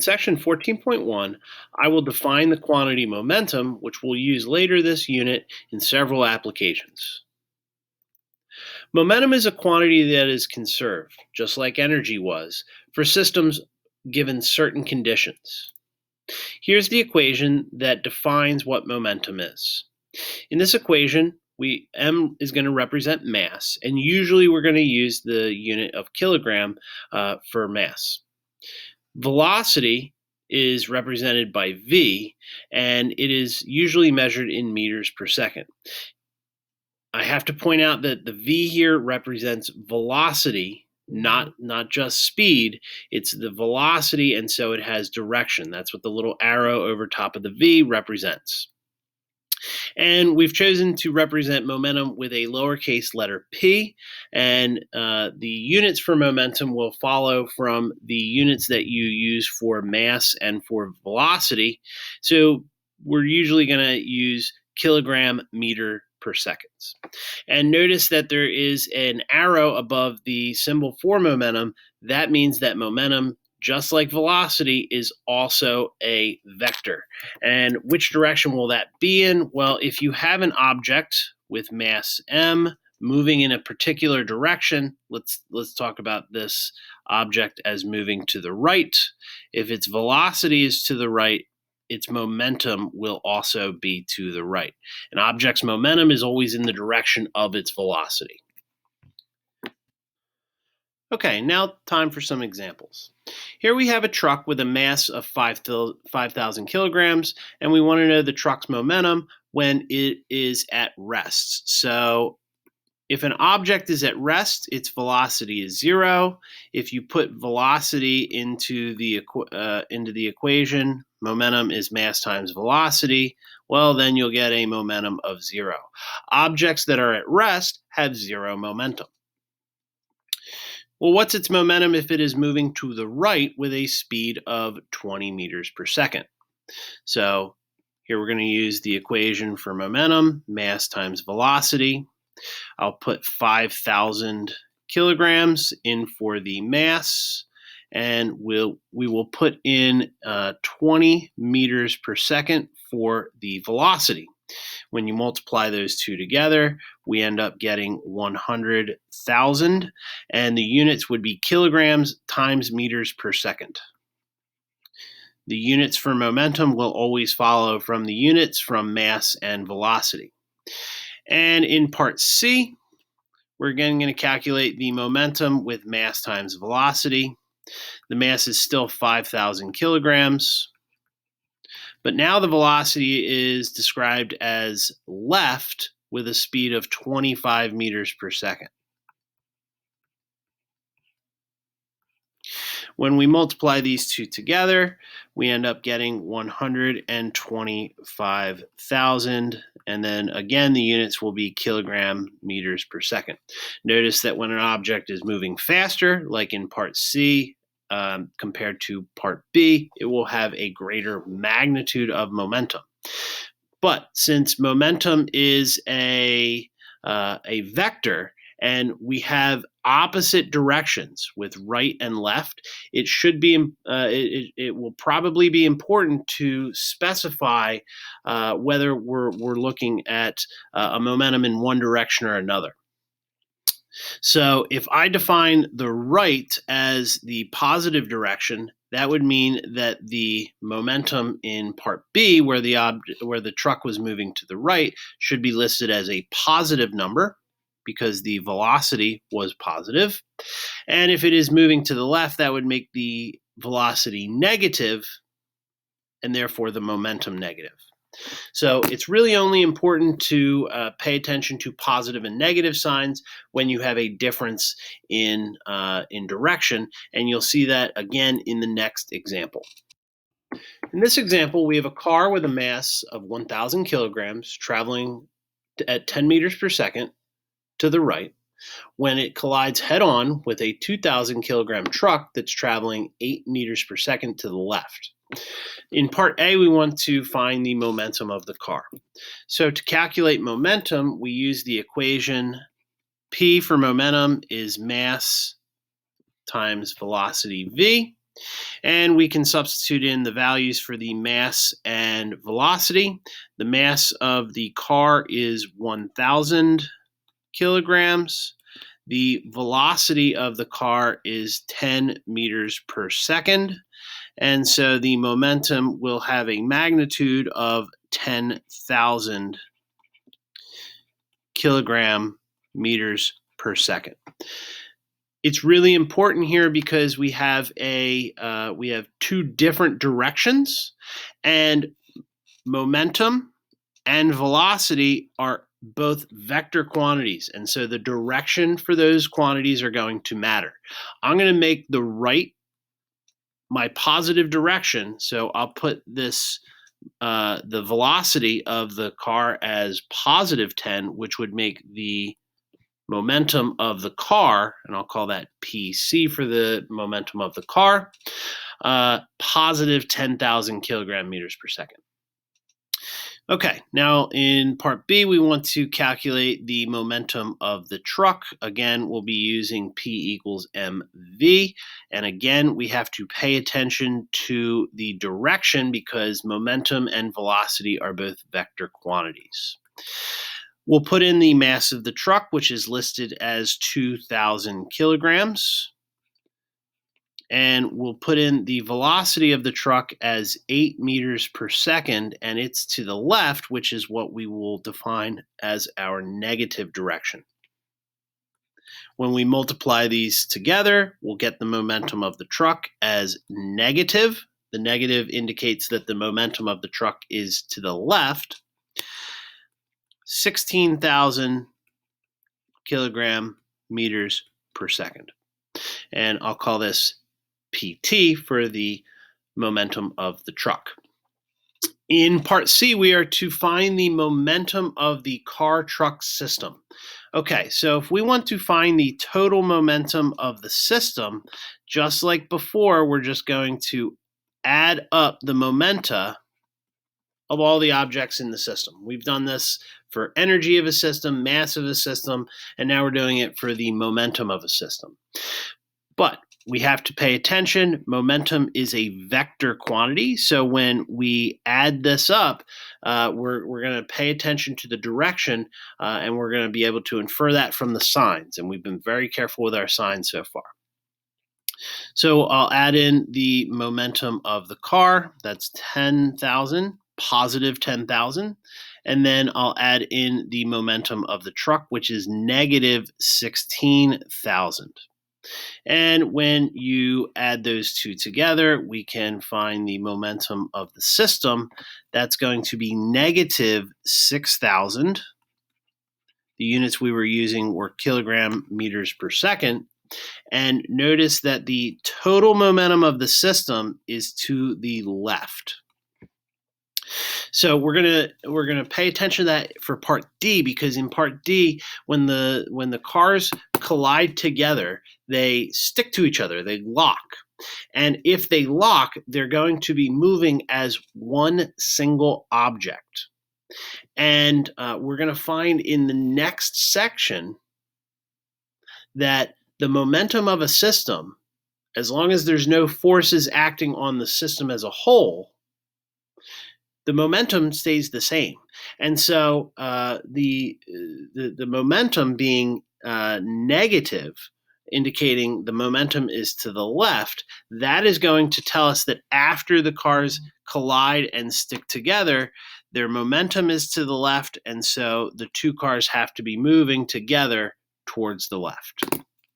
In section 14.1, I will define the quantity momentum, which we'll use later this unit in several applications. Momentum is a quantity that is conserved, just like energy was, for systems given certain conditions. Here's the equation that defines what momentum is. In this equation, m is going to represent mass, and usually we're going to use the unit of kilogram for mass. Velocity is represented by v, and it is usually measured in meters per second. I have to point out that the v here represents velocity, not just speed. It's the velocity, and so it has direction. That's what the little arrow over top of the v represents. And we've chosen to represent momentum with a lowercase letter p, and the units for momentum will follow from the units that you use for mass and for velocity. So we're usually going to use kilogram meter per seconds. And notice that there is an arrow above the symbol for momentum. That means that momentum, just like velocity, is also a vector. And which direction will that be in? Well, if you have an object with mass m moving in a particular direction, let's talk about this object as moving to the right. If its velocity is to the right, its momentum will also be to the right. An object's momentum is always in the direction of its velocity. Okay, now time for some examples. Here we have a truck with a mass of 5,000 kilograms, and we want to know the truck's momentum when it is at rest. So if an object is at rest, its velocity is 0. If you put velocity into the equation, momentum is mass times velocity, well, then you'll get a momentum of 0. Objects that are at rest have 0 momentum. Well, what's its momentum if it is moving to the right with a speed of 20 meters per second? So here we're going to use the equation for momentum, mass times velocity. I'll put 5,000 kilograms in for the mass, and we will put in 20 meters per second for the velocity. When you multiply those two together, we end up getting 100,000, and the units would be kilograms times meters per second. The units for momentum will always follow from the units from mass and velocity. And in part C, we're again going to calculate the momentum with mass times velocity. The mass is still 5,000 kilograms. But now the velocity is described as left with a speed of 25 meters per second. When we multiply these two together, we end up getting 125,000, and then again the units will be kilogram meters per second. Notice that when an object is moving faster, like in part C, compared to part B, it will have a greater magnitude of momentum. But since momentum is a vector, and we have opposite directions with right and left, it should be it will probably be important to specify whether we're looking at a momentum in one direction or another. So if I define the right as the positive direction, that would mean that the momentum in part B, where the truck was moving to the right, should be listed as a positive number because the velocity was positive. And if it is moving to the left, that would make the velocity negative and therefore the momentum negative. So it's really only important to pay attention to positive and negative signs when you have a difference in direction, and you'll see that again in the next example. In this example, we have a car with a mass of 1,000 kilograms traveling at 10 meters per second to the right when it collides head-on with a 2,000 kilogram truck that's traveling 8 meters per second to the left. In part A, we want to find the momentum of the car. So to calculate momentum, we use the equation P for momentum is mass times velocity v. And we can substitute in the values for the mass and velocity. The mass of the car is 1,000 kilograms. The velocity of the car is 10 meters per second. And so the momentum will have a magnitude of 10,000 kilogram meters per second. It's really important here because we have two different directions, and momentum and velocity are both vector quantities, and so the direction for those quantities are going to matter. I'm going to make the right my positive direction, so I'll put this the velocity of the car as positive 10, which would make the momentum of the car, and I'll call that PC for the momentum of the car, positive 10,000 kilogram meters per second. Okay, now in part B, we want to calculate the momentum of the truck. Again, we'll be using P equals mv. And again, we have to pay attention to the direction because momentum and velocity are both vector quantities. We'll put in the mass of the truck, which is listed as 2,000 kilograms. And we'll put in the velocity of the truck as 8 meters per second, and it's to the left, which is what we will define as our negative direction. When we multiply these together, we'll get the momentum of the truck as negative. The negative indicates that the momentum of the truck is to the left. 16,000 kilogram meters per second. And I'll call this PT for the momentum of the truck. In part C, we are to find the momentum of the car-truck system. Okay, so if we want to find the total momentum of the system, just like before, we're just going to add up the momenta of all the objects in the system. We've done this for energy of a system, mass of a system, and now we're doing it for the momentum of a system. But we have to pay attention. Momentum is a vector quantity. So when we add this up, we're going to pay attention to the direction, and we're going to be able to infer that from the signs. And we've been very careful with our signs so far. So I'll add in the momentum of the car. That's 10,000, positive 10,000. And then I'll add in the momentum of the truck, which is negative 16,000. And when you add those two together, we can find the momentum of the system. That's going to be negative 6,000. The units we were using were kilogram meters per second. And notice that the total momentum of the system is to the left. So we're gonna pay attention to that for part D, because in part D, when the cars collide together, they stick to each other, they lock. And if they lock, they're going to be moving as one single object. And we're going to find in the next section that the momentum of a system, as long as there's no forces acting on the system as a whole, the momentum stays the same. And so the momentum being negative, indicating the momentum is to the left, that is going to tell us that after the cars collide and stick together, their momentum is to the left, and so the two cars have to be moving together towards the left.